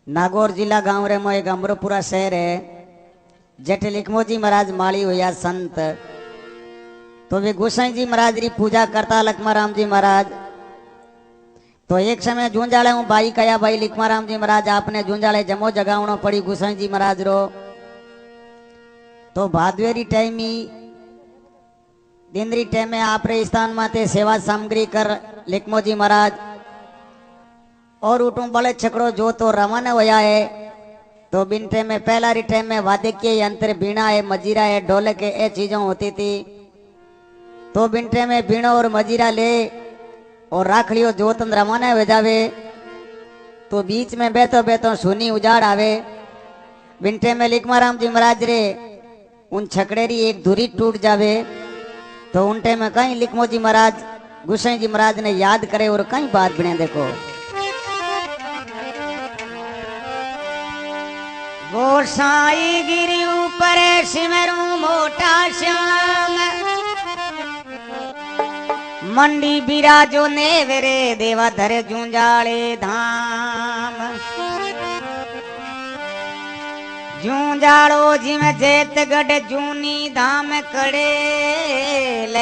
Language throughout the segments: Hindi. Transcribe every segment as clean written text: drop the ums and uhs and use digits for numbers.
नागौर जिला गांव रे मोए गमरोपुरा शहर है जेठे लिखमोजी महाराज माली हुआ संत तो वे गोसाई जी महाराज री पूजा करता लखमाराम जी महाराज। तो एक समय झूंझाड़े हूँ भाई कया भाई लिखमाराम जी महाराज आपने झूंझाड़े जमो जगावनो पड़ी गोसाई जी महाराज रो। तो भादवेरी टाइम ही दिनरी टाइम में आप रे स्थान माते सेवा सामग्री कर लिखमोजी महाराज और उठू बड़े छकड़ो जो तो रवाना होया है। तो बिन टाइम में पहला री टाइम में वाद्य यंत्र बीणा है मजीरा है ढोलक है ये चीजों होती थी। तो बिन टाइम में बीणो और मजीरा ले और राख लियो जोतन रवाना हो जावे। तो बीच में बेतो बेतो सुनी उजाड़ आवे। बिन टाइम में लिखमाराम जी महाराज रे उन छकड़े री एक धुरी टूट जावे। तो उन टाइम में कहीं लिखमोजी महाराज गोसाई जी महाराज ने याद करे और कहीं बात बने देखो। गोसाई गिरी ऊपर सिमरू मोटा श्याम मंडी बिराजो नेवरे देवा धर झूंझाड़े धाम। झूंझाड़ो जिम जेतगढ़ जूनी धाम कड़ेल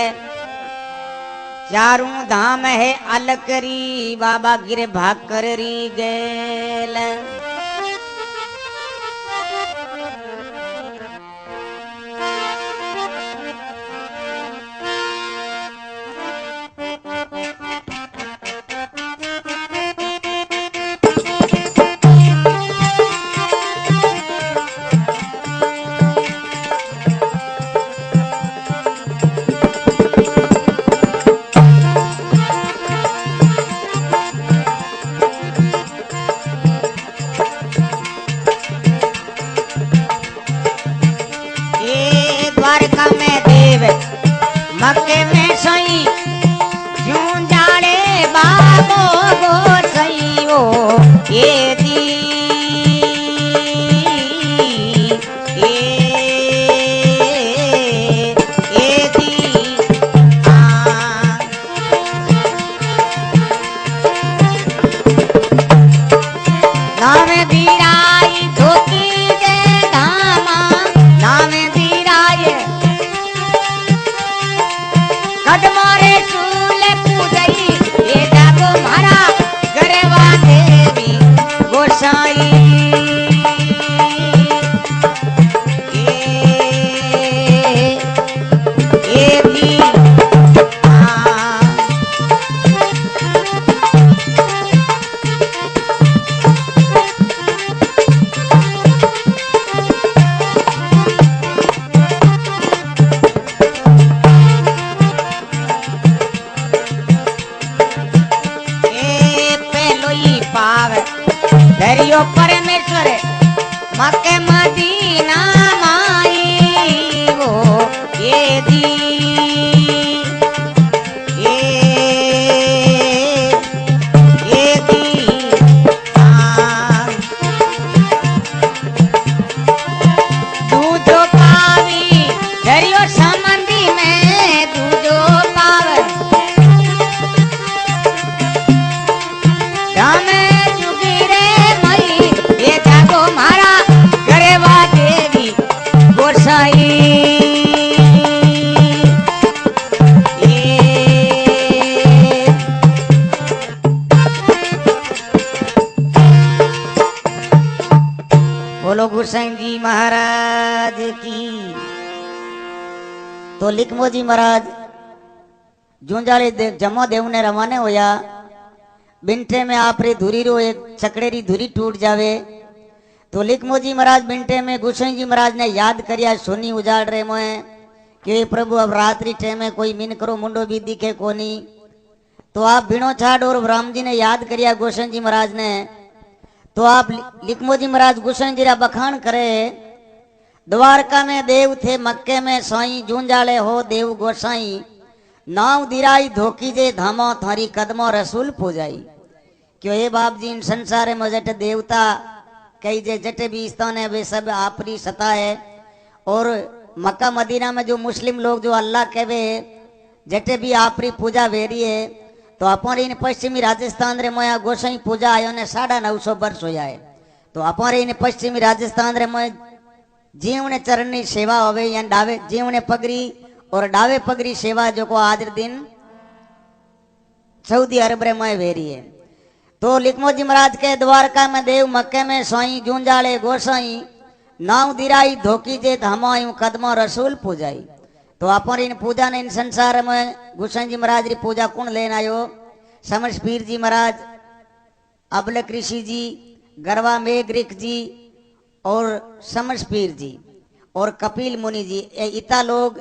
चारू धाम है अलकरी बाबा गिर भाकर री गेल। द्वारका में देव मक्के में सई झूंझाड़े बाबो गोसाई ओ ये दी नाम दीराई धोती दे धामा नाम मारे चूल पूजई ये जागो मारा गरवा देवी गोसाई ये भी धरियो परमेश्वर मक्के मदीना माई वो ये दी ये दी दूजो पावी धरियो समंदी में दूजो पाव राम बोलो गोसाई जी महाराज की। तो लिखमोजी महाराज झूंझाड़े जमो देव ने रवाने होया। बिंटे में आप रे धुरी रो एक चकड़े री धुरी टूट जावे। तो लिखमोजी महाराज बिंटे में गोसाई जी महाराज ने याद करिया सोनी उजाड़ रे मोए कि प्रभु अब रात्रि टाइम में कोई मिन करो मुंडो भी दिखे कोनी। तो आप बिनो छाड़ और राम जी ने याद करिया गोसाई जी महाराज ने। तो आप लिखमोजी महाराज गोसाई जी रा बखान करे। द्वारका में देव थे मक्के में साई झूंझाड़े हो देव गोसाई नाव दिराई धोकी जे धामो थारी कदमो रसूल पूजाई। क्यों हे बाप जी इन संसार में जट देवता कई जे जटे भी स्थान है वे सब आपरी सता है। और मक्का मदीना में जो मुस्लिम लोग जो अल्लाह कहवे जटे भी आपरी पूजा वेरी है। तो अपन इन पश्चिमी राजस्थान रे मोया गोसाई पूजा आयो ने 950 वर्ष होया है। तो अपारे इन पश्चिमी राजस्थान रे में जीवने चरण की सेवा होवे या डावे जीवने पगरी और डावे पगरी सेवा जो को आज दिन सऊदी अरब रे में वेरी है। तो लिखमोजी महाराज के द्वारका में देव मक्के में सोई जूंजाले गोसाई नाव दिराई धोकी जे धमायूं कदमो रसूल पूजाई। तो अपन इन पूजा ने इन संसार में गोसाई जी महाराज री पूजा कौन लेन आयो? समर्थ पीर जी महाराज, अबलक ऋषि जी, गरवा मेघरिक जी और समर्थ पीर जी और कपिल मुनि जी, इतना लोग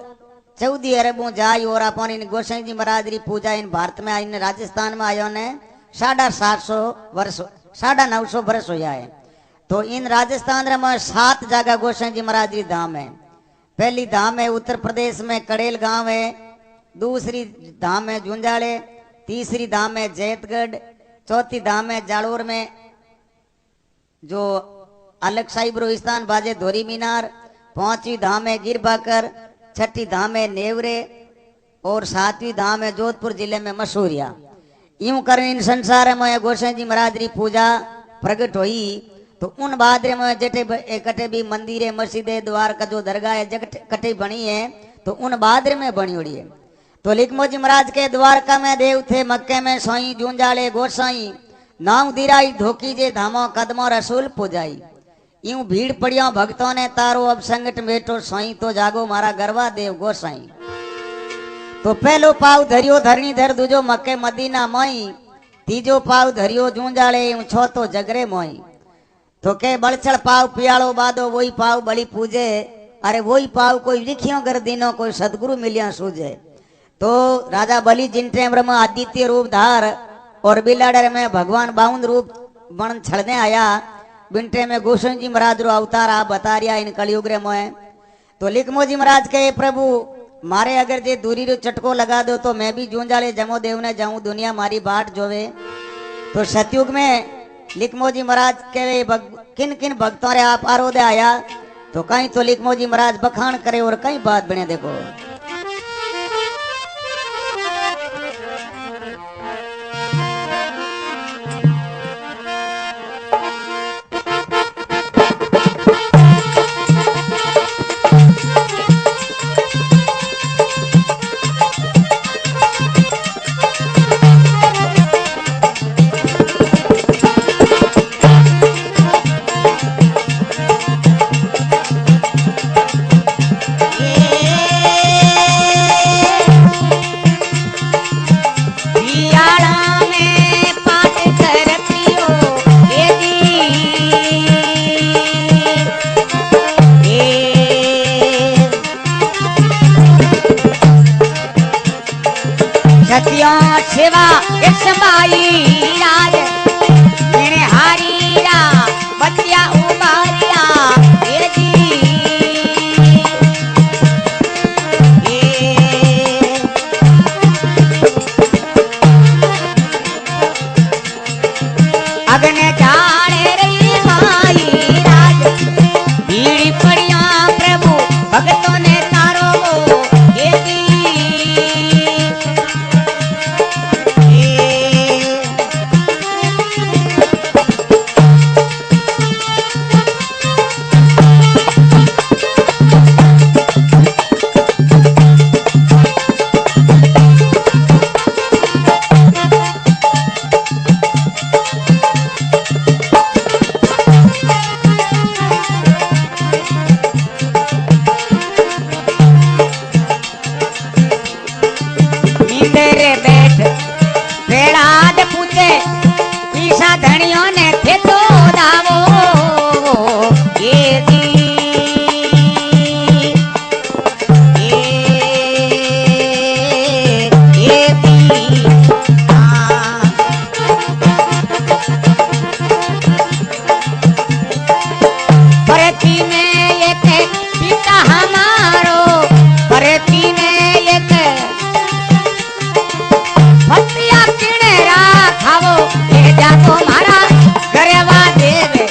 सऊदी अरबों जाय और अपन इन गोसाई जी महाराज री पूजा इन भारत में इन राजस्थान में आयो ने 750 वर्ष 950 वर्ष हो जाए। तो इन राजस्थान में 7 जगह गोसाई जी महाराज जी धाम है। पहली धाम है उत्तर प्रदेश में कड़ेल गांव है, दूसरी धाम है जूंजाले, तीसरी धाम है जैतगढ़, चौथी धाम है जालोर में जो अलग साहिब स्थान बाजे धोरी मीनार, 5वीं धाम है गिरबाकर, 6ठी धाम है नेवरे और 7वीं धाम है जोधपुर जिले में मसूरिया। यूं कर इन संसार में गोसाई जी महाराज री पूजा प्रकट हुई। तो उन बादरे में जटे कटे भी मंदिर है, मस्जिद है, द्वार का जो दरगाह है जगट कटे बनी है तो उन बादरे में बनी हुई है। तो लिखमोजी महाराज के द्वारका में देव थे, मक्के में सोई जूंजाले गोसाई नाव दिराई धोकी जे धामो कदमो रसूल पूजाई। यूं भीड़ पड़िया भक्तों ने तारो अब संगत बैठो सोई तो जागो मारा गरवा देव गोसाई। तो पहलो पाव धरियो धरणीधर, दूजो मक्के मदीना मोई, तीजो पाव धरियो जूंजाले, चौथो जगरे मोई। तो के बड़छड़ पाव पियालो बादो वही पाव बड़ी पूजे, अरे वही पाव कोई लिखियो कर दिनो कोई सदगुरु मिलिया सूझे। तो राजा बलि जिन टेम में आदित्य रूप धार और बिलाड़े में भगवान बाउंद रूप बन छड़ने आया, बिंटे में गोसाई जी महाराज रो अवतार आप बता रिया इन कलयुग रे मोए। तो लिखमोजी महाराज के प्रभु मारे अगर जे दूरी रो चटको लगा दो तो मैं भी जूंजाले जमो देव ने जाऊं, दुनिया मारी बाट जोवे। तो सतयुग में लिखमोजी महाराज के किन किन भक्तों रे आप आरोदे आया, तो कहीं तो लिखमोजी महाराज बखान करे और कहीं बात बने। देखो सेवा एक समाई राज मेरे हारीरा बतिया उबारिया ये जी अग्नि जाने रही माई राज भीड़ पड़िया प्रभु भक्तों ने तारो ये जी धनियों ने थे तो दावो ये दी परती में एक पिता हमारो, परती में एक भक्तिया किने राखावो ये जाको मारा गरवा देवे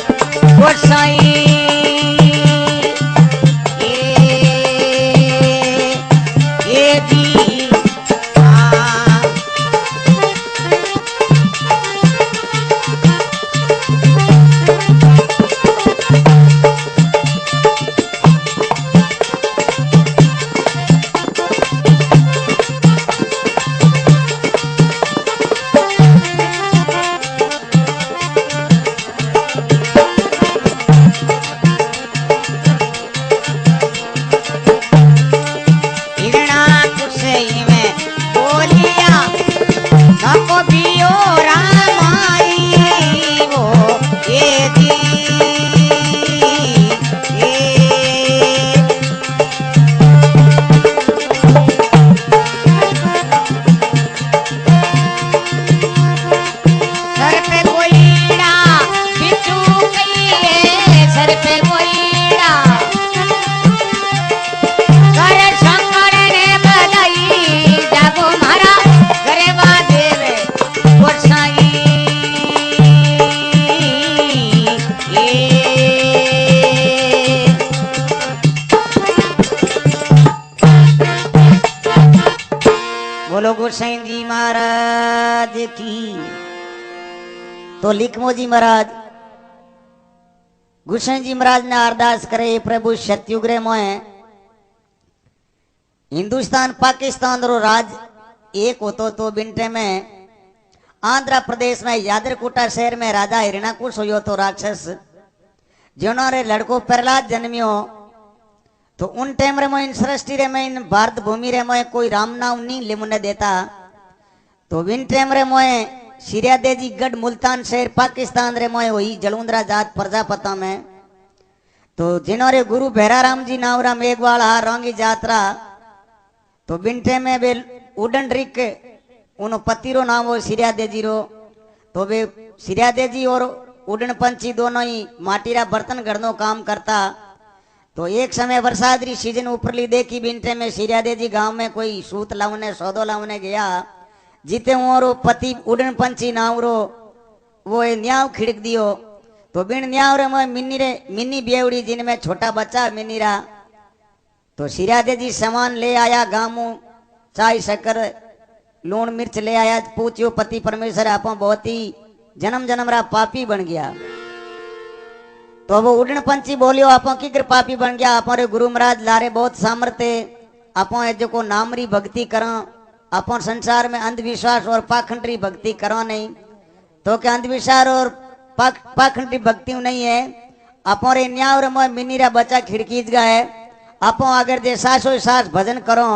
गोसाई जी महाराज की। तो लिखमो जी महाराज गोसाई जी महाराज ने अरदास करे, प्रभु सतयुग रे मोए हिंदुस्तान पाकिस्तान रो राज एक होतो तो बिंटे में आंध्र प्रदेश में यादरकोटा शहर में राजा हिरण्याकुश हुयो तो राक्षस जिन्होंने लड़को प्रहलाद जन्मियो। तो उन टाइम रे मोइन सृष्टि रे में भारत भूमि रे मोए कोई राम नाम नहीं लिमुने देता। तो विन टाइम रे मोए सिरिया देजी गढ़ मुल्तान शहर पाकिस्तान रे मोए वही जलुंद्रा जात प्रजापता में। तो जिन्होंने गुरु भैराराम जी नावरा मेघवाड़ा रोंगी जात्रा। तो बिन टाइम में बे उडन रिक उन पतिरो नाम वो सिरिया देजी रो। तो वे सिरिया देजी और उड़न पंछी दोनों ही माटीरा बर्तन गढ़नो काम करता। तो एक समय बरसात सीजन ऊपरली देखी बिंटे में सिरिया देजी गांव में कोई सूत लावने सौदो लावने गया। जीते और पति उड़न पंछी नावरो वो न्याव खिड़क दियो। तो बिन न्याव रे मैं मिन्नी बेवड़ी जिनमें छोटा बच्चा मिनीरा। तो सिरिया देजी सामान ले आया गामू चाय शक्कर लूण मिर्च ले आया। पूछियो पति परमेश्वर आप बहुत ही जन्म जन्म रा पापी बन गया। तो वो उड़न पंछी बोलियो आप की पापी बन गया। आप गुरु महाराज लारे बहुत सामर्थ्य आप जो को नामरी भक्ति करा। आप संसार में अंधविश्वास और पाखंडी भक्ति करो नहीं। तो क्या अंधविश्वास और पाखंडी भक्ति नहीं है। आप न्याव में मिनीरा बच्चा खिड़कीज गए। आप अगर जे सासो सास भजन करो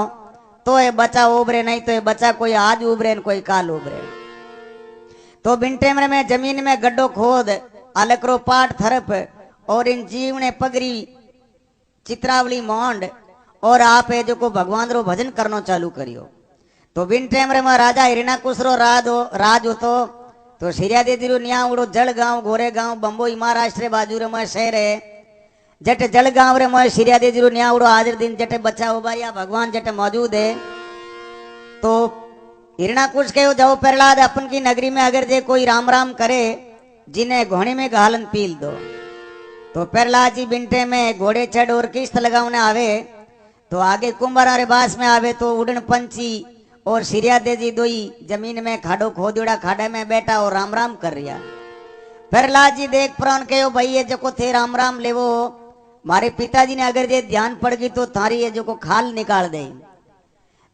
तो ये बच्चा उभरे, नहीं तो ये बच्चा कोई आज उभरे कोई काल उभरे। तो बिंटे में जमीन में गड्ढो खोद अलकरो पाठ थरप और इन जीव ने पगरी चित्रावली मोंड और आप जो को भगवान रो भजन करनो चालू करियो। तो बिन टाइम रे में राजा हिरण्याकुश रो राज होतो। तो सिरिया देदी रो न्या उड़ो जल गांव गोरे गांव बंबोई महाराष्ट्र बाजू रे में शहर है। जट जल गांव रे में सिरिया देदी रो न्या उड़ो आज दिन जटे बच्चा उबाया भगवान जटे मौजूद है। तो हिरण्याकुश कहो जाओ प्रहलाद अपन की नगरी में अगर जे कोई राम राम करे जिन्हें घोड़े में गालन पील दो। तो प्रहलाद जी बिंटे में घोड़े चढ़ और किस्त लगाने आवे। तो आगे कुंभरा बास में आवे तो उड़न पंछी और सिरिया देजी दोई जमीन में खाडो खोदुड़ा खाडे में बैठा और राम राम कर रिया। प्रहलाद जी देख प्राण कहो भाई ये जो थे राम राम लेवो मारे पिताजी ने अगर ये ध्यान पड़ गई तो थारी ये जो को खाल निकाल दे।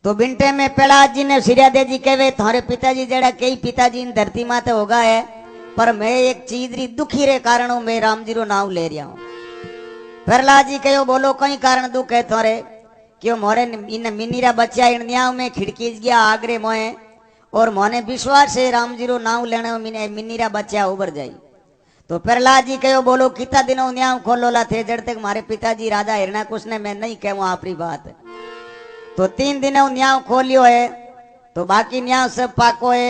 तो बिंटे में प्रहलाद जी ने सिरिया देजी कहे थारे पिताजी जड़ा कई पिताजी इन धरती माते होगा है पर मैं एक चीज री दुखी रे कारण मैं राम जी रो नाम ले रहा हूं। प्रहलाद जी कहो बोलो कई कारण दुख है थारे क्यों मोरे इन मिनीरा बच्चा इन न्याव में खिड़कीज गया आगरे मोए और मोने विश्वास है राम जी रो नाम लेने मिने मिनीरा बच्चा उबर जाई। तो प्रहलाद जी कहो बोलो कितना दिनों न्याव खोलोला थे जड़ तक मारे पिताजी राजा हिरण्याकुश ने मैं नहीं कहूँ आपरी बात। तो 3 दिनों न्याव खोलियो है। तो बाकी न्याव सब पाको है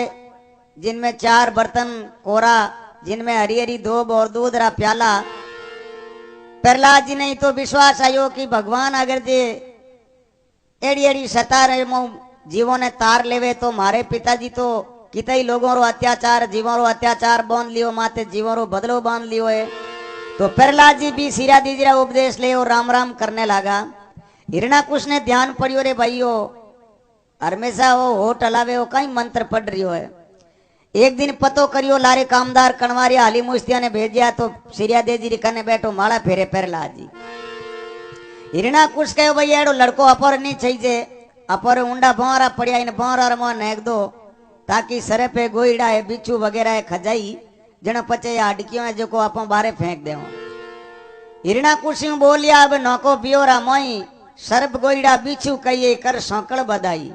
जिनमें 4 बर्तन कोरा जिनमें हरी हरी धोब और दूध रा प्याला। प्रहलाद जी नहीं तो विश्वास आयो कि भगवान अगर जे एड़ी एड़ी सता रहे जीवों ने तार लेवे तो मारे पिताजी तो कितई लोगों रो अत्याचार जीवों रो अत्याचार बांध लियो माते जीवों रो बदलो बांध लियो है। तो प्रहलाद जी भी सिरा दीजरा उपदेश ले और राम राम करने लगा। हिरण्याकुश ने ध्यान पड़ियो रे भाइयो हमेशा वो होठ हलावे वो कई मंत्र पढ़ रही है। एक दिन पतो करियो लारे कामदार कणवारिया हाली मुस्तिया ने भेजिया तो सिरिया देजी री कने बैठो माला फेरे प्रहलाद जी। हिरण्याकुश कहो भाई एड़ो लड़को अपर नहीं चाहिए अपर ऊंडा भौरा पड़िया इन भौरा रमो नेक दो ताकि सरे पे गोईड़ा है बिच्छू वगैरह है खजाई जन पचे अडकियों है जो को आप बारे फेंक दे। हिरण्याकुश बोलिया अब नौको बियोरा मोई सर्प गोईड़ा बिच्छू कहिए कर सौकड़ बधाई।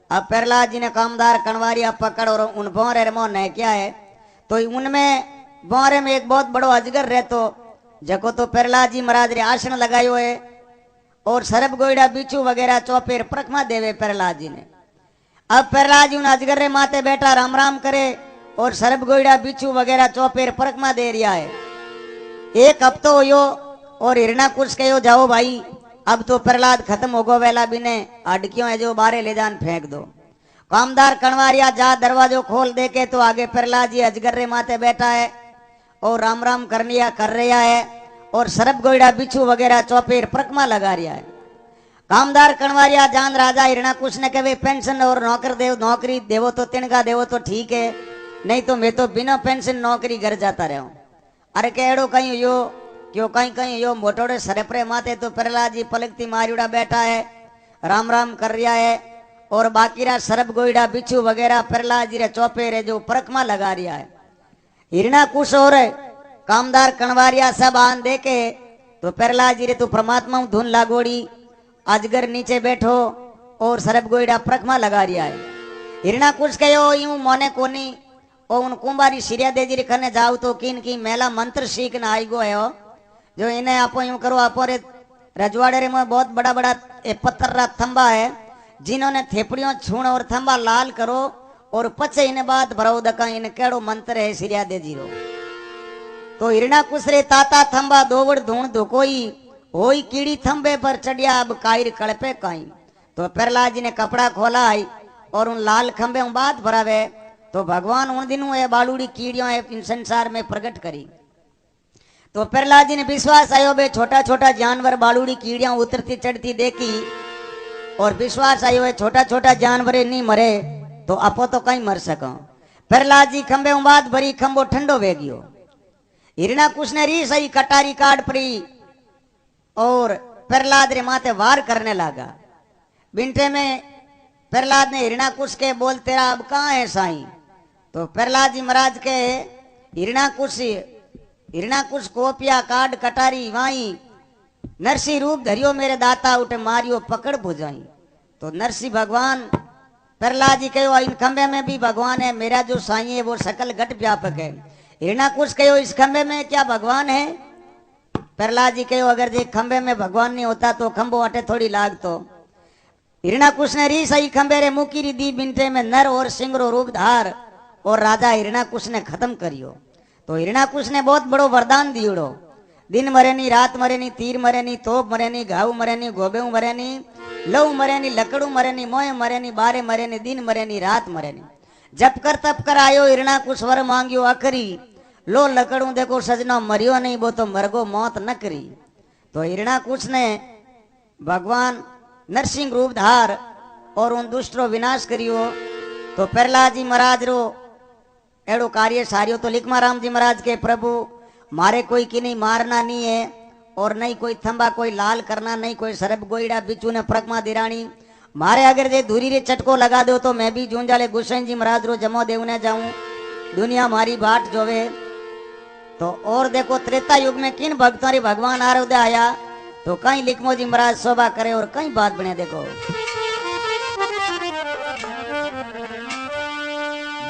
अब प्रहलाद जी ने कामदार कणवारिया पकड़ और उन भौरे रमो ने क्या है। तो उनमें भौरे में एक बहुत बड़ो अजगर रहतो जको तो प्रहलाद जी महाराज रे आसन लगायो है और सर्प गोईड़ा बिच्छू वगैरह चौपेर प्रखमा देवे प्रहलाद जी ने। अब प्रहलाद जी उन अजगर रे माथे बैठा राम राम करे और सर्प गोईड़ा बिच्छू वगैरह चौपेर प्रखमा दे रिया है। एक हफ्तो हो और हिरण्याकुश कहो जाओ भाई अब तो प्रहलाद खत्म हो गो वेला बिने अडकियों है जो बारे ले जान फेंक दो। कामदार कणवारिया जा दरवाजो खोल दे के तो आगे प्रहलाद जी अजगर रे माथे बैठा है और राम राम कर रहा है और सर्प गोईड़ा बिच्छू वगैरह चौपेर प्रकमा लगा रिया है। कामदार कणवारिया जान राजा हिरणाकुश ने कहे पेंशन और नौकरी देवो तो तिनका देवो तो ठीक है, नहीं तो मैं तो बिना पेंशन नौकरी घर जाता रहा हूं। अरे केड़ो कहीं यो क्यों कहीं कहीं यो मोटोड़े सरपरे माथे तो प्रहलाद जी पलकती मारियोड़ा बैठा है, राम राम कर रहा है, और बाकी रा सरब गोईड़ा बिच्छू वगैरह प्रहलाद जी रे चौपे रे जो परकमा लगा रिया है। हिरणाकुश और कामदार कणवारिया सब आन देखे तो प्रहलाद जी रे तू परमात्मा धुन लागोड़ी, अजगर नीचे बैठो और सरब गोईड़ा परकमा लगा रिया है। हिरणाकुश कहो यूं मोने कोनी और उन कुंभारी सिरिया दे जी खने जाऊ तो किन की मेला मंत्र सीख ना आई गो है जो इन्हें आपो यूं करो आपो रे रजवाड़े रे में बहुत बड़ा बड़ा पत्थर रा थंबा है जिन्होंने थेपड़ियों छूण और थंबा लाल करो और पचे इन्हें बात भरो दका इन्हें केड़ो मंत्र है सिरिया दे जीरो। तो हिरणाकुश रे ताता थंबा दोवड़ धूण धोकोई होई कीड़ी थंबे पर चढ़िया अब कायर कड़पे काई। तो प्रहलाद जी ने कपड़ा खोला आई और उन लाल खंबे बात भरावे तो भगवान उन दिनों ये बालूड़ी कीड़ियों इन संसार में प्रकट करी। तो प्रहलाद जी ने विश्वास आयो बे छोटा छोटा जानवर बालूड़ी कीड़ियां उतरती चढ़ती देखी और विश्वास आयो है छोटा छोटा जानवर नहीं मरे तो अपो तो कहीं मर सको। प्रहलाद जी खंबे बात भरी खंबो ठंडो वे गयो। हिरणाकुश ने री सही कटारी काट पड़ी और प्रहलाद रे माथे वार करने लगा। बिंटे में प्रहलाद ने हिरणाकुश के बोल तेरा अब कहाँ है साईं। तो प्रहलाद जी महाराज के हिरणाकुश कोपिया काट कटारी वाई नरसिंह रूप धरियो मेरे दाता उठे मारियो पकड़ भुजाई। तो नरसिंह भगवान प्रहलाद जी कहो इन खंबे में भी भगवान है, मेरा जो साईं है वो सकल घट व्यापक है। हिरणाकुश कहो इस खंबे में क्या भगवान है। प्रहलाद जी कहो अगर जे खंबे में भगवान नहीं होता तो खंबो अटे थोड़ी लाग। तो हिरणाकुश ने री सही खंबे रे मुकीरी दी बिंटे में नर और सिंगरो रूप धार और राजा हिरणाकुश ने खत्म करियो। तो हिरणाकुश ने बहुत बड़ो वरदान दियोड़ो, दिन मरे नी रात मरे नी तीर मरे नी तोप मरे नी घाव मरे नी गोबेऊ मरे नी लव मरे नी लकड़ू मरे नी मोय मरे नी बारे मरे नी दिन मरे नी रात मरे नी। जप कर तप कर आयो हिरणाकुश वर मांगियो आखरी लो लकड़ू देखो सजना मरियो नहीं वो तो मरगो मौत न करी। तो हिरणाकुश ने भगवान नरसिंह रूप धार और उन दुष्टों विनाश करियो। तो प्रहलाद जी महाराज रो एड़ो कार्य सारियो। तो लिखमाराम जी महाराज के प्रभु मारे कोई की नहीं मारना नहीं है और नहीं कोई थंबा कोई लाल करना नहीं कोई सरब गोईड़ा बिचू ने प्रकमा दिरानी मारे अगर जे धूरी रे चटको लगा दो तो मैं भी जूंजाले गुसाई जी महाराज रो जमो देव ने जाऊं दुनिया मारी बाट जोवे। तो और देखो त्रेता युग में किन भक्तों रे भगवान आरोदय आया तो कहीं लिखमो जी महाराज शोभा करे और कहीं बात बने। देखो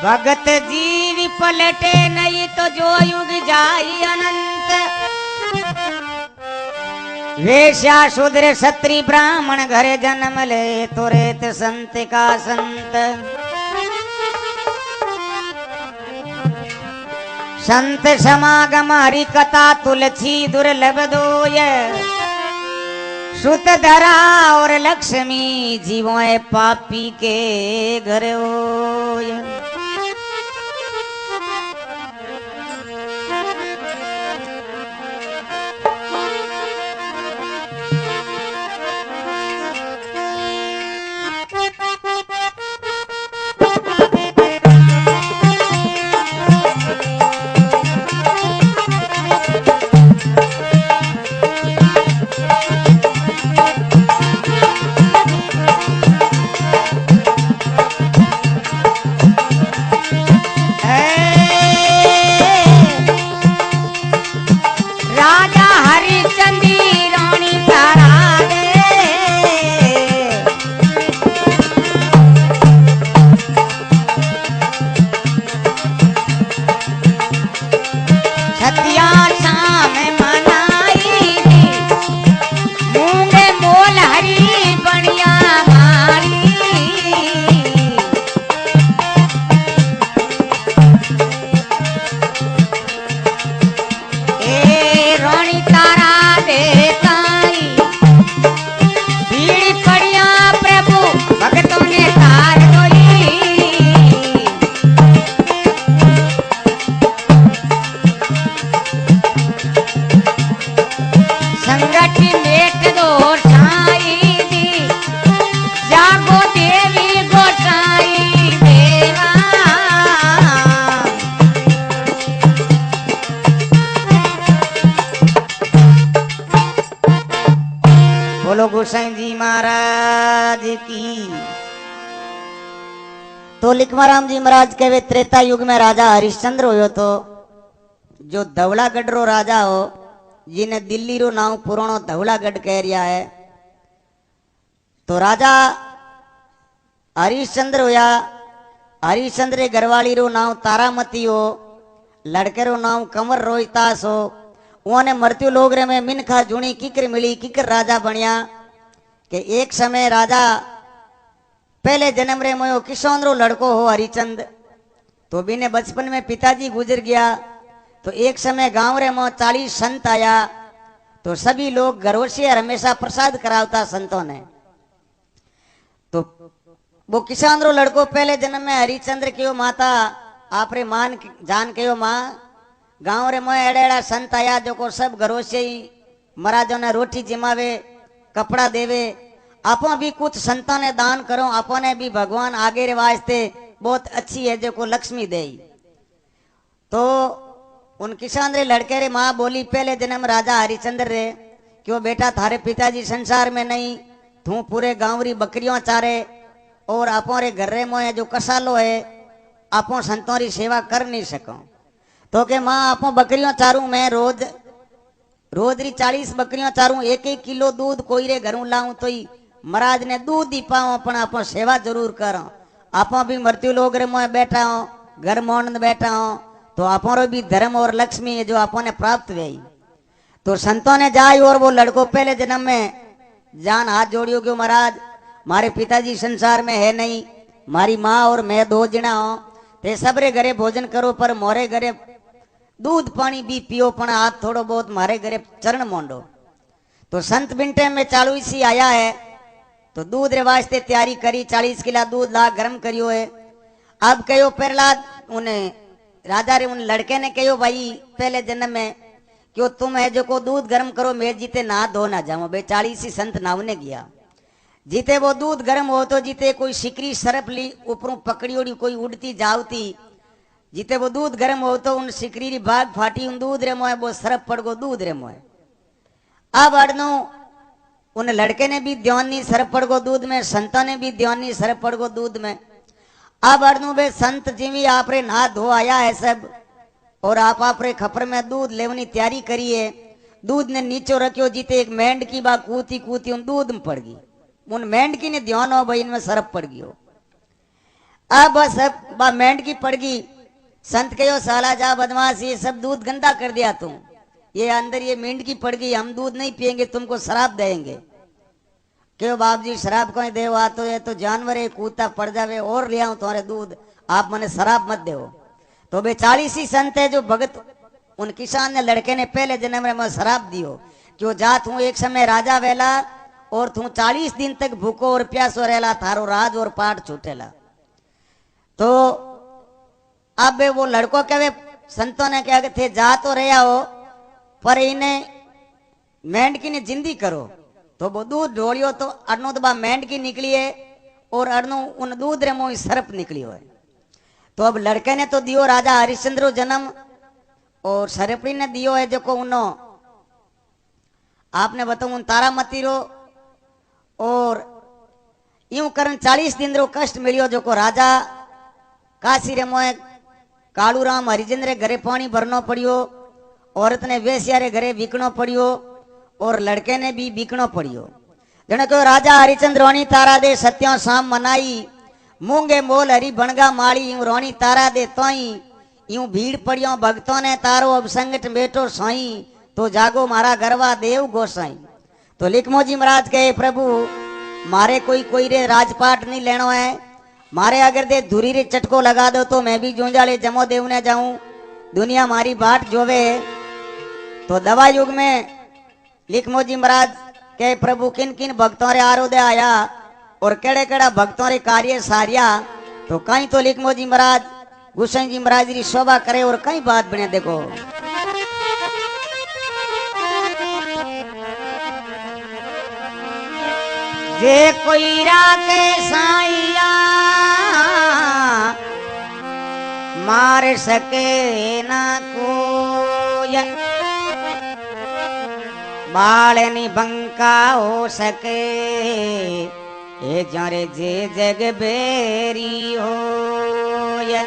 भगत जीव पलटे नहीं तो जो युग जाई अनंत वेश्या शूद्र क्षत्रि ब्राह्मण घरे जन्म ले तो रेत संत का संत संत समागम हरि कथा तुलसी दुर्लभ दोय सुत धरा और लक्ष्मी जीवों पापी के घर होय। संगठ मेट दो साई दी बोलो गोसाई जी महाराज की। तो लिखमाराम जी महाराज कहे त्रेता युग में राजा हरिश्चंद्र हो तो जो धवलागढ़ रो राजा हो जिन्हें दिल्ली रो नाम पुरानो धवलागढ़ कह रिया है। तो राजा हरिश्चंद्र होया। हरिश्चंद्र रे घरवाली रो नाम तारामती हो, लड़के रो नाम कंवर रोहितास हो। उन्हें मृत्यु लोग रे में मिनखा जुणी किकर मिली, किकर राजा बनिया। कि एक समय राजा पहले जन्म रे मोयो किशोन रो लड़को हो हरिचंद। तो बिने बचपन में पिताजी गुजर गया। तो एक समय गांव रे में 40 संत आया। तो सभी लोग घरों से हमेशा प्रसाद करावता संतों ने। तो वो किसान रो लड़को पहले जन्म में हरिचंद्र के माता आपरे मान जान के माँ गांव रे में एड़ा एड़ा संत आया जो को सब घरों से ही महाराजों ने रोटी जिमावे, कपड़ा देवे। आपो भी कुछ संतों ने दान करो, आपो ने भी भगवान आगे रे वास्ते बहुत अच्छी है जो को लक्ष्मी दे। तो उन किसान रे लड़के रे माँ बोली पहले जन्म राजा हरिचंद्र रे क्यों बेटा थारे पिताजी संसार में नहीं, तू पूरे गांव री बकरियों चारे और आपो रे घर रे मोए जो कसालो है आपो संतों री सेवा कर नहीं सको। तो के माँ आपो बकरियों चारू मैं रोज रोज री 40 बकरियों चारू 1-1 किलो दूध कोई रे घरों लाऊं तो ही महाराज ने दूध ही पाओ पण आपो सेवा जरूर करो। आपो भी मृत्यु लोग रे मोए बैठा हो, घर मोन बैठा हो तो आपो रो भी धर्म और लक्ष्मी है जो आपो ने प्राप्त हुई। तो संतों ने जाय और वो लड़को पहले जन्म में जान हाथ जोड़ियो क्यों महाराज मारे पिताजी संसार में है नहीं, मारी माँ और मैं 2 जना हो। ते सबरे घरे भोजन करो पर मोरे घरे दूध पानी भी पियो पण आप थोड़ो बहुत मारे घरे चरण मोंडो। तो संत बिंटे में चालू इसी आया है। तो दूध रे वास्ते तैयारी करी, 40 किला दूध ला गर्म करियो है। अब कहो प्रहलाद उन्हें राजा रे उन लड़के ने कहो भाई पहले जन्म में क्यों तुम है जो को दूध गर्म करो मैं जीते ना धो ना जाऊं। बे 40 ही संत नावने गया। जीते वो दूध गर्म हो तो जीते कोई सिकरी सरप ली ऊपरों पकड़ी ओड़ी कोई उड़ती जावती। जीते वो दूध गर्म हो तो उन सिकरी री भाग फाटी उन दूध रे मोए वो सरप पड़ गो दूध रे मोए। अब अड़नो उन लड़के ने भी ध्यान नहीं सरप पड़ गो दूध में, संतों ने भी ध्यान नहीं सरप पड़ गो दूध में। अब अड़नो बे संत जीवी आप रे नहा धो आया है सब और आप रे खपर में दूध लेवनी तैयारी करिए। दूध ने नीचो रखियो जीते एक मेंढ की बा कूती कूती उन दूध में पड़ गई। उन मेंढकी ने ध्यान हो भाई इनमें सरप पड़ गयो। अब सब बा मेंढकी पड़ गई। संत कहो साला जा बदमाश ये सब दूध गंदा कर दिया तुम, ये अंदर ये मेंढकी पड़ गई, हम दूध नहीं पिएंगे तुमको शराब देंगे। क्यों बाप जी शराब को दे तो ये तो जानवर है कूता पड़ जावे और ले आऊं तुम्हारे दूध, आप मने शराब मत दो। तो बे 40 ही संत है जो भगत उन किसान ने लड़के ने पहले जन्म में शराब दियो क्यों जा तू एक समय राजा वेला और तू 40 दिन तक भूखो और प्यासो रहला, थारो राज और पाठ छूटेला। तो अब वो लड़को कहे संतों ने क्या थे जा तो रहा हो पर इन्हें मेंढकी ने जिंदी करो। तो वो दूध ढोलियो तो अड़नो तो बा मेंढकी निकली है और अड़नो उन दूध रे मोई सरप निकलियो है। तो अब लड़के ने तो दियो राजा हरिश्चंद्र जन्म और सरपड़ी ने दियो है जो को उनो आपने बताऊं उन तारामती रो और यूं करन 40 दिन रो कष्ट मिलियो जो को राजा काशी रे मोए कालूराम हरिजन रे घरे पानी भरनो पड़ियो, औरत ने वेश्या रे घरे बिकनो पड़ियो और लड़के ने भी बिकनो पड़ियो। जने को राजा हरिचंद रोनी तारा दे सत्यों शाम मनाई, मूंगे मोल हरी बनगा माली यूं रोनी तारा दे तोई, यूं भीड़ पड़ियो भक्तों ने तारो अब संगठ बेटो सोई, तो जागो मारा गरवा देव गोसाई। तो लिखमोजी महाराज कहे प्रभु मारे कोई रे राजपाट नहीं लेनो है, मारे अगर दे धुरी रे चटको लगा दो तो मैं भी जूंजाले जमो देव ने जाऊं, दुनिया मारी बाट जोवे। तो दवा युग में लिखमोजी महाराज के प्रभु किन किन भक्तों रे आरोदे आया और केड़े केड़ा भक्तों रे कार्य सारिया। तो कहीं तो लिखमोजी महाराज गुसाई जी महाराज री शोभा करे और कई बात बने देखो। जे कोई राके साइया मार सके ना कोई, बालनी बंका हो सके ए जारे जे जग बेरी हो या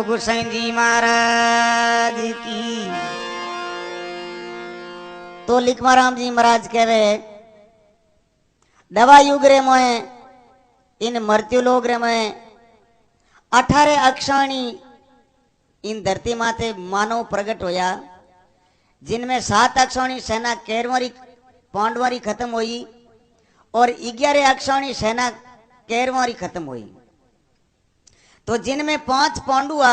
गोसाई जी महाराज की। तो लिखमाराम जी महाराज कहवे दवा युग रे मोए इन मृत्यु लोग रे मोए 18 अक्षाणी इन धरती माते मानव प्रकट होया, जिनमें 7 अक्षाणी सेना केरवरी पांडवारी खत्म हुई और 11 अक्षाणी सेना केरवरी खत्म हुई। तो जिनमें 5 पांडुआ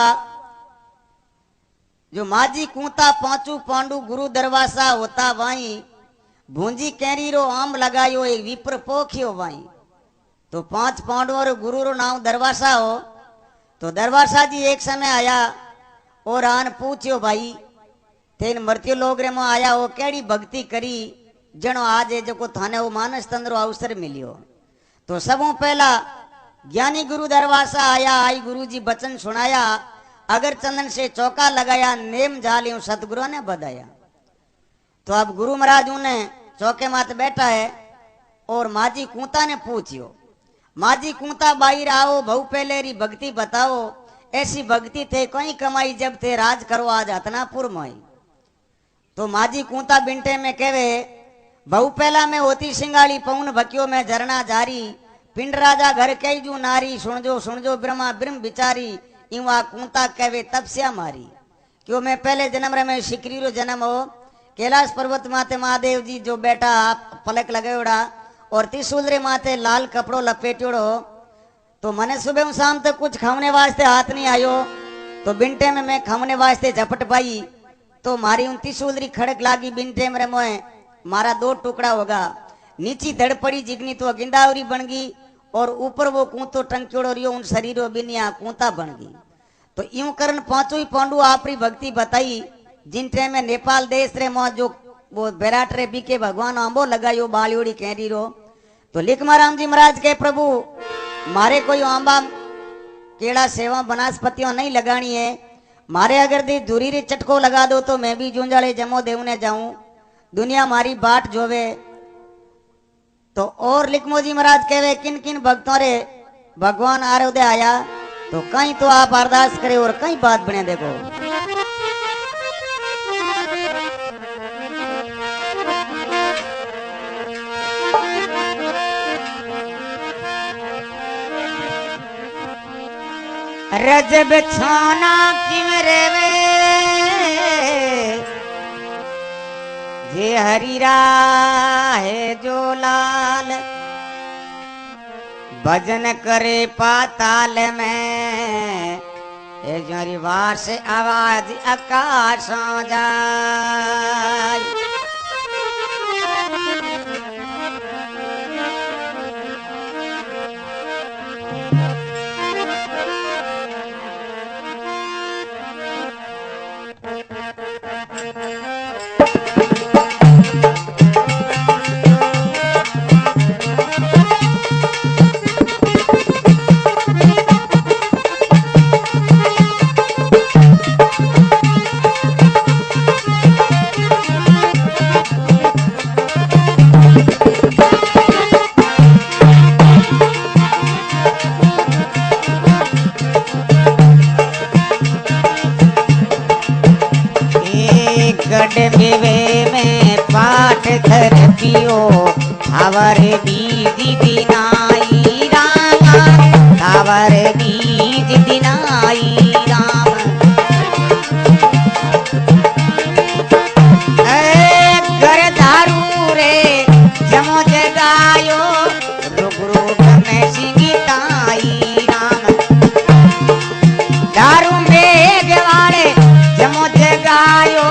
जो माझी कूता 5 पांडु गुरु दरवासा होता वाई भूंजी कैरी रो आम लगायो एक विप्र पोखियो वाई। तो 5 पांडवों रो गुरु रो नाम दरवासा हो। तो दरवासा जी एक समय आया और आन पूछ्यो भाई तेन मृत्यु लोग रे में आया हो केड़ी भक्ति करी जनो आज जो को थाने वो मानस तंद्रो अवसर मिलियो। तो सबों पहला ज्ञानी गुरु दरवासा आया, आई गुरु जी बचन सुनाया, अगर चंदन से चौका लगाया नेम झालियों सतगुरु ने बधाया। तो अब गुरु महाराज उन्हें चौके माते बैठा है और माजी कूता ने पूछियो माजी कूता बाहर आओ बहु पहले री भक्ति बताओ, ऐसी भक्ति थे कहीं कमाई जब थे राज करो आज हतनापुर माई। तो माजी कूता बिंटे में कहवे बहु पहला में होती सिंगाली पौन भक्यो में झरना जारी, पिंड राजा घर कई जू नारी सुन जो ब्रह्मा ब्रह्म बिचारी, इवा कूता कहवे तपस्या मारी। क्यों मैं पहले जन्म रे में शिकरी रो जन्म हो, कैलाश पर्वत माते महादेव जी जो बैठा पलक लगायोड़ा और त्रिशूल रे माते लाल कपड़ो लपेटोड़ो। तो मने सुबह शाम तक कुछ खाने वास्ते हाथ नहीं आयो। तो बिंटे में मैं खाने वास्ते झपट पाई तो मारी उन त्रिशूल री खड़क लागी बिंटे में मोए मारा 2 टुकड़ा होगा। नीची धड़ पड़ी जिगनी तो गिंदावरी बन गई और ऊपर वो कूतो टंक्योड़ो रियो उन शरीरों बिनिया कूता बन गई। तो यूं करन 5 ही पांडु आपरी भक्ति बताई, जिन टाइम में नेपाल देश रे मो जो वो बेराट रे बीके भगवान आंबो लगायो बालियोड़ी कैरी रो। तो लिखमाराम जी महाराज के प्रभु मारे कोई आंबा केड़ा सेवा वनस्पतियों नहीं लगानी है, मारे अगर दी दूरी रे चटको लगा दो तो मैं भी जूंजाले जमो देवने जाऊं, दुनिया मारी बाट जोवे। तो और लिखमो जी महाराज कहवे किन किन भक्तों रे भगवान आरोदय आया, तो कहीं तो आप अरदास करे और कहीं बात बने देखो। रजब छाना किम रेवे जे हरीरा है जो लाल भजन करे पाताल में ए जोरी वार से आवाज आकाश जाए। गढ़ में पाठ धर पियो थावर बीज दिनाई राम थावर बीज दिनाई राम। घर दारू रे जमो जगायो रुग रुग में सिंगिताई राम दारू में गवाड़े जमो जगायो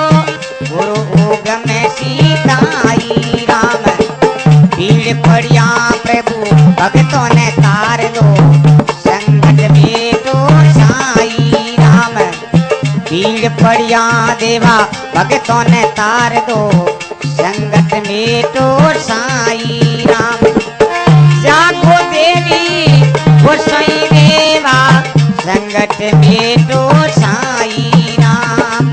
में सीताई राम। भीड़ पड़िया प्रभु भक्तों ने तार दो संकट में तो साई राम। भीड़ पड़िया देवा भक्तों ने तार दो संकट में तो साई राम। जागो देवी गोसाई देवा संकट में तो साई राम।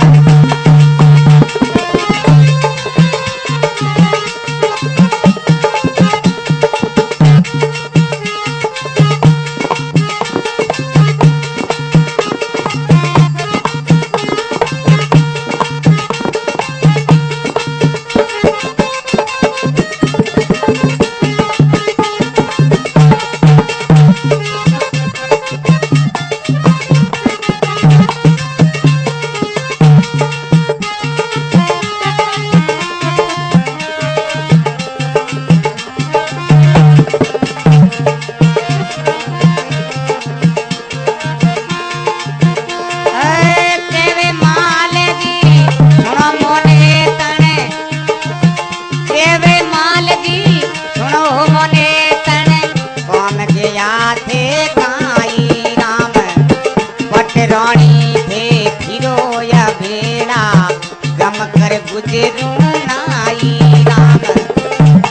गुजरू नाई राम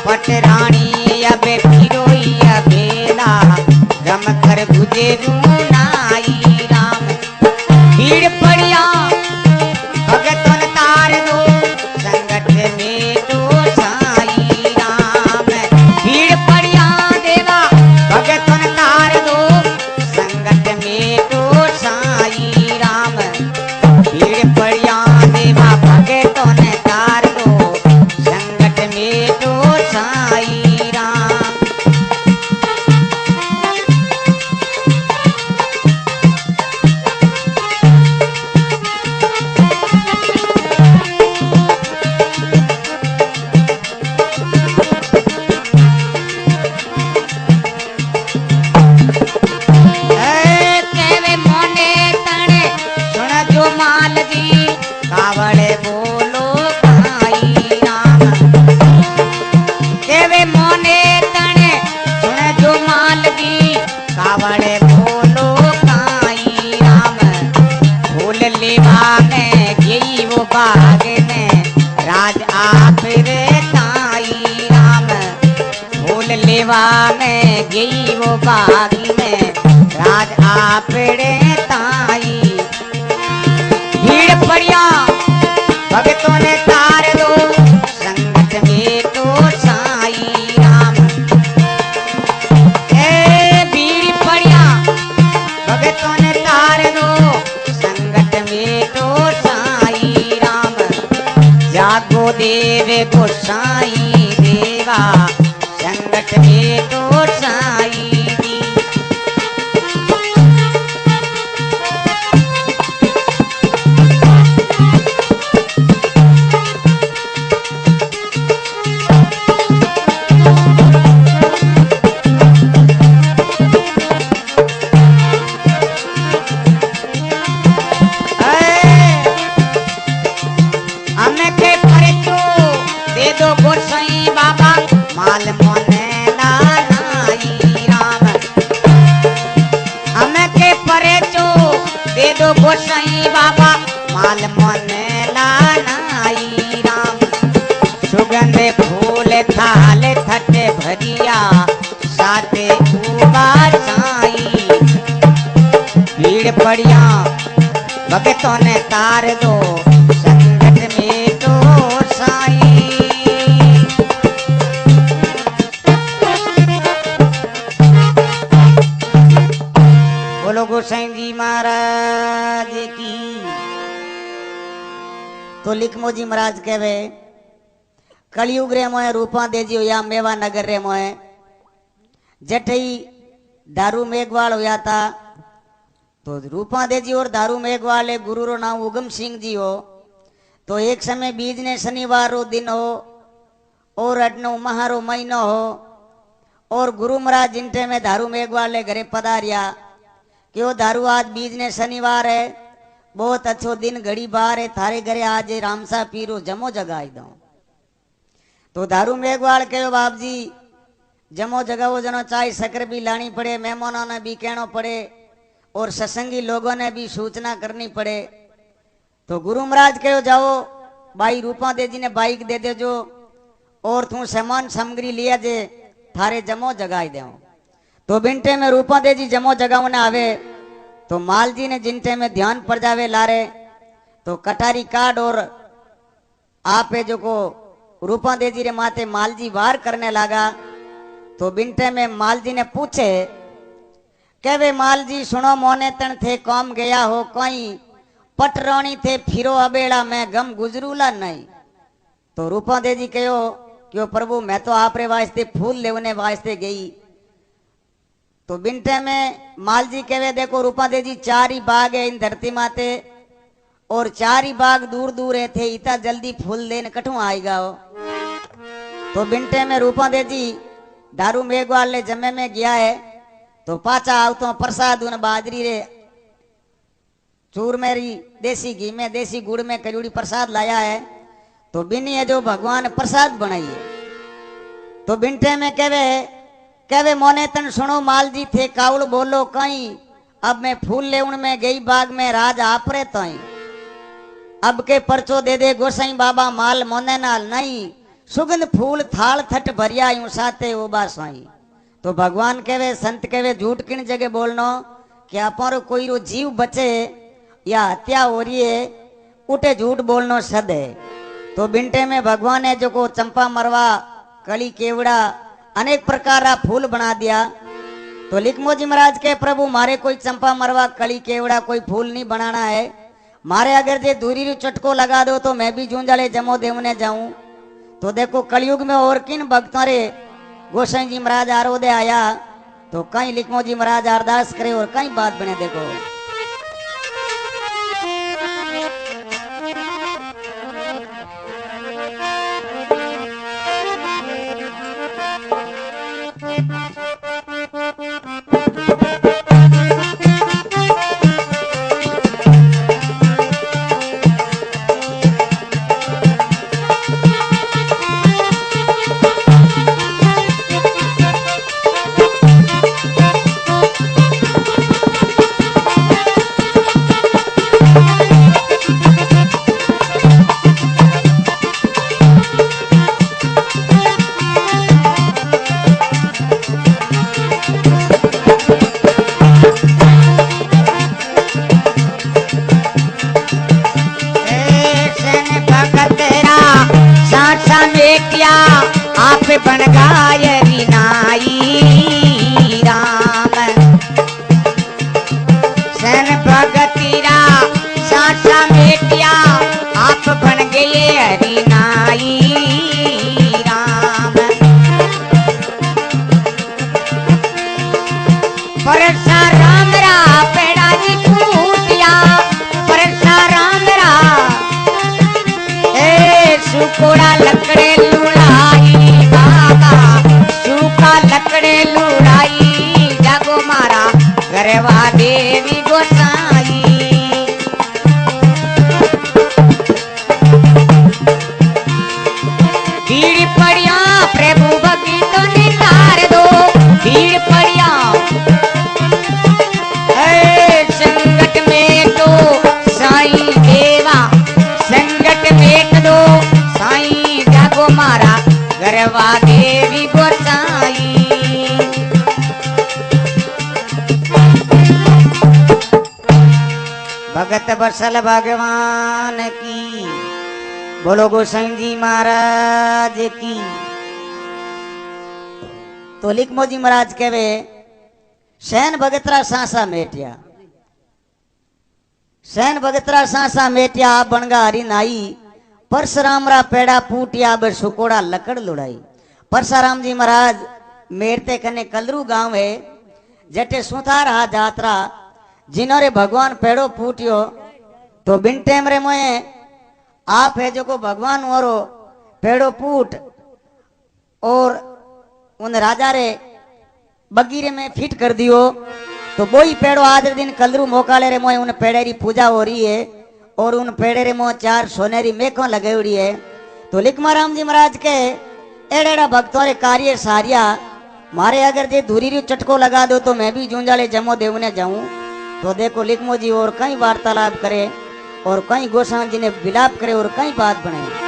पटरानी अब फिरोई बेला गम कर गुजरू नाई राम। भीड़ पड़िया भगतन तार दो संगत में तो साई राम। भीड़ पड़िया देवा भगतन तार दो संगत में तो साई राम। भीड़ पड़िया देवा भगतन तार दो संगत में तो साई राम। कावड़े बोलो काई राम केवे मोने तने सुन जो माल दी कावड़े बोलो काई राम। फूल लेवा में गई वो बाग में राज आप रे ताई राम। फूल लेवा में गई वो बाग में राज आप रे ताई। भीड़ पड़िया भगतों ने तार दो संगत में तो साई राम। भीड़ पड़िया भगतों ने तार दो संगत में तो साई राम। जागो देव गोसाई देवा संगत में तो साई दी। गोसाई बाबा माल मोने लानाई राम सुगंध फूल थाल थटे भरिया साथे उबा साई भीड़ पड़िया भगतों ने तार दो संकट में तो साई बोलो गोसाई जी महाराज की। तो लिखमो जी महाराज कहवे कलयुग रे मोए रूपा दे जी या मेवा नगर रे मोए जठई दारू मेघवाल होया था। तो रूपा दे जी और दारू मेघवाल है गुरु रो नाम उगम सिंह जी हो। तो एक समय बीज ने शनिवार रो दिन हो और अडनो महारो महीनो हो और गुरु महाराज जिनटे में दारू मेघवाल घरे पधारिया क्यों दारू आज बीज ने शनिवार है बहुत अच्छो दिन घड़ी बार है थारे घरे आज रामसा पीरो जमो जगाई दो। तो दारू मेघवाल कहो बाप जी जमो जगाओ जनो चाय शक्कर भी लानी पड़े मेहमानों ने भी कहना पड़े और सत्संगी लोगों ने भी सूचना करनी पड़े। तो गुरु महाराज कहो जाओ भाई रूपा दे जी ने बाइक दे दे जो और तू सामान सामग्री लिया जे थारे जमो जगाई दे। तो बिनटे में रूपा दे जी जमो जगावने आवे तो माल जी ने जिनटे में ध्यान पड़ जावे लारे तो कटारी काट और आपे जो को रूपा दे जी रे माथे माल जी वार करने लगा। तो बिनटे में माल जी ने पूछे कहवे माल जी सुनो मोने तन थे कौम गया हो कोई पटरोणी थे फिरो अबेड़ा मैं गम गुजरूला नहीं। तो रूपा दे जी कहो क्यों प्रभु मैं तो आप रे वास्ते फूल लेवने वास्ते गई। तो बिनटे में माल जी कहवे देखो रूपा दे जी 4 ही बाग है इन धरती माते और 4 ही बाग दूर दूर है थे इतना जल्दी फूल देने कठू आएगा हो। तो बिनटे में रूपा दे जी दारू मेघवाल ले जमे में गया है तो पाचा आवतो प्रसाद उन बाजरी रे चूर मेरी देसी घी में देसी गुड़ में कजूड़ी प्रसाद लाया है। तो बिनी है जो भगवान प्रसाद बनाई है। तो बिनटे में कहवे मोने तन सुनो माल जी थे काउल बोलो कहीं अब मैं फूल ले उन में गई बाग में राज आपरे तई अब के परचो दे दे गोसाई बाबा माल मोने नाल नहीं सुगंध फूल थाल थट भरिया यूं साथे ओबा साई। तो भगवान कहवे संत कहवे झूठ किन जगह बोलनो कि अपारो कोई रो जीव बचे या हत्या हो रही है उठे झूठ बोलनो सद है। तो बिनटे में भगवान है जो को चंपा मरवा कली केवड़ा अनेक प्रकार का फूल बना दिया। तो लिखमो जी महाराज के प्रभु मारे कोई चंपा मरवा कली केवड़ा कोई फूल नहीं बनाना है मारे अगर जे दूरी रू चटको लगा दो तो मैं भी जूंजाले जमो देवने जाऊं। तो देखो कलयुग में और किन भक्तों रे गोसाई जी महाराज आरोदे आया तो कहीं लिखमो जी महाराज अरदास करे और कहीं बात बने। देखो आप बन गायरी नाई राम सन भगतीरा सासा बेटिया आप बन गए हरी नाई राम परसा राम रा पेड़ा जी टूटिया परसा राम रा सुकोड़ा लकड़े लकड़े लुड़ाई जागो मारा गरवा देवी गोसाई भीड़ पड़िया प्रभु भक्ति तो नितार दो भीड़ पड़िया संकट में तो गरवा देवी गोसाई। भगत बरसल भगवान की, बोलो गोसाई जी महाराज की। तो लिखमोजी महाराज कहवे सैन भगतरा सांसा मेटिया, सैन भगतरा सांसा मेटिया आप बनगा हरी नाई, परशुराम रा पेड़ा फूटिया बर सुकोड़ा लकड़ लुड़ाई। परशुराम जी महाराज मेरते कने कलरू गांव है, जटे सुथार हा जात्रा जिन्होंने भगवान पेड़ो फूटियो। तो बिन टेम रे मोए आप है जो को भगवान और पेड़ो फूट और उन राजा रे बगीरे में फिट कर दियो। तो वही पेड़ो आज दिन कलरू मोकाले रे मोए उन पेड़े री पूजा हो रही है और उन पेड़े रे मोह 4 सोनेरी मेखों लगे हुई है। तो लिखमाराम जी महाराज के एड़ेड़ा भक्तों रे कार्य सारिया मारे अगर जे धूरी री चटको लगा दो तो मैं भी जूंजाले जमो देव ने जाऊं। तो देखो लिखमो जी और कई वार्तालाप करे और कई गोसाई जी ने विलाप करे और कई बात बने।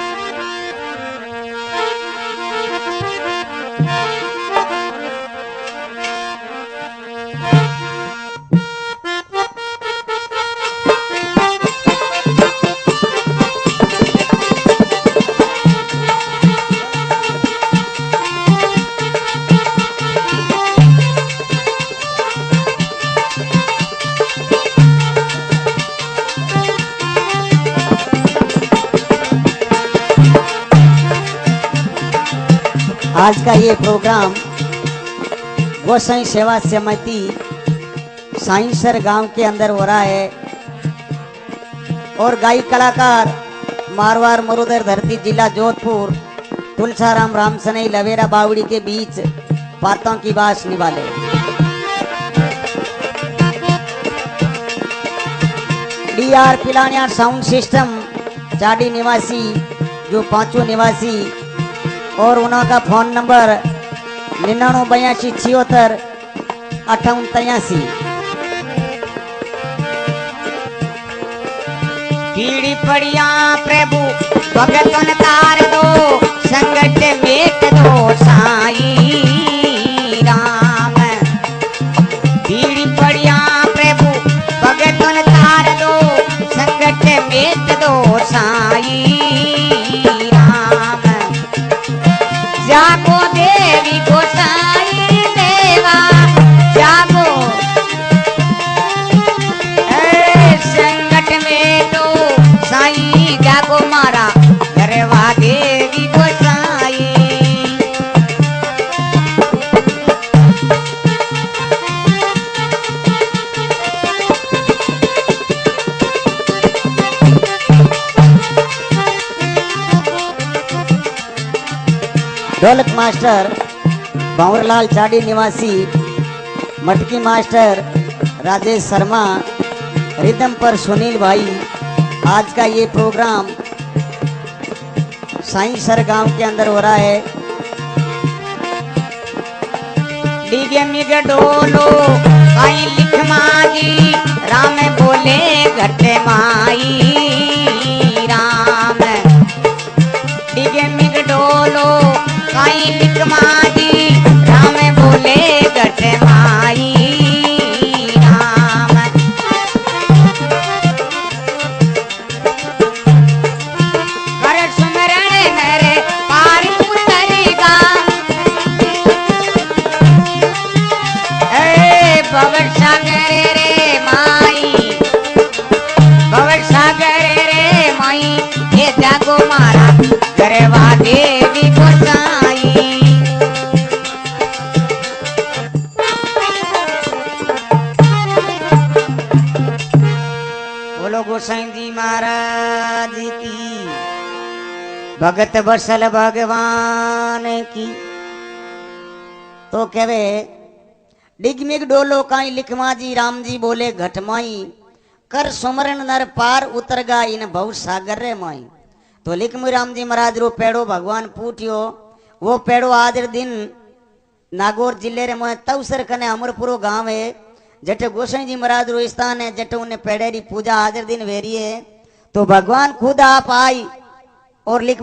आज का ये प्रोग्राम गोसाई सेवा समिति साइंसर गांव के अंदर हो रहा है और गायक कलाकार मारवाड़ मरुदर धरती जिला जोधपुर तुलसाराम रामसनई लवेरा बावड़ी के बीच बातों की बात निभाले। DR पिलानिया साउंड सिस्टम चाडी निवासी जो 5 निवासी और उनका फोन नंबर 9982765883। पीड़ी पड़िया प्रभु भगतन तार दो, संकट मेट दो साई राम। पीड़ी पड़िया प्रभु भगतन तार दो, संकट मेट दो साई राम। जागो देवी गोसाई देवा जागो, संकट में तो साई जागो मारा गरवा देवी गोसाई। ढोलक मास्टर भंवरलाल चाडी निवासी, मटकी मास्टर राजेश शर्मा, रिदम पर सुनील भाई। आज का ये प्रोग्राम साइंसर गांव के अंदर हो रहा है। डीगे मिग डोलो काई लिख मागी, राम बोले घटे माई राम। डीगे मिग डोलो काई लिख मागी, राम बोले घटे माई राम। कर सुमरण नरे पार उतरेगा, भवर सागर रे माई, भवर सागर रे माई, ये जागो मारा गरवा देवी गोसाई। बोलो गोसाई जी महाराज की, भगत बरसल भगवान की। तो कहवे डिगमिग डोलो काई लिखमा जी, राम जी बोले घटमाई, कर सुमरण नर पार उतरगा इन भव सागर रे माई। तो लिखमु राम जी महाराज रो पेड़ो भगवान पूटियो, वो पेड़ो आज दिन नागौर जिले रे मोह तवसर कने अमरपुरो गांव है, जटे गोसाई जी महाराज रो स्थान है, जटे उन्हें पेड़े री पूजा आज दिन वेरी है। तो भगवान खुद आप आई और लिख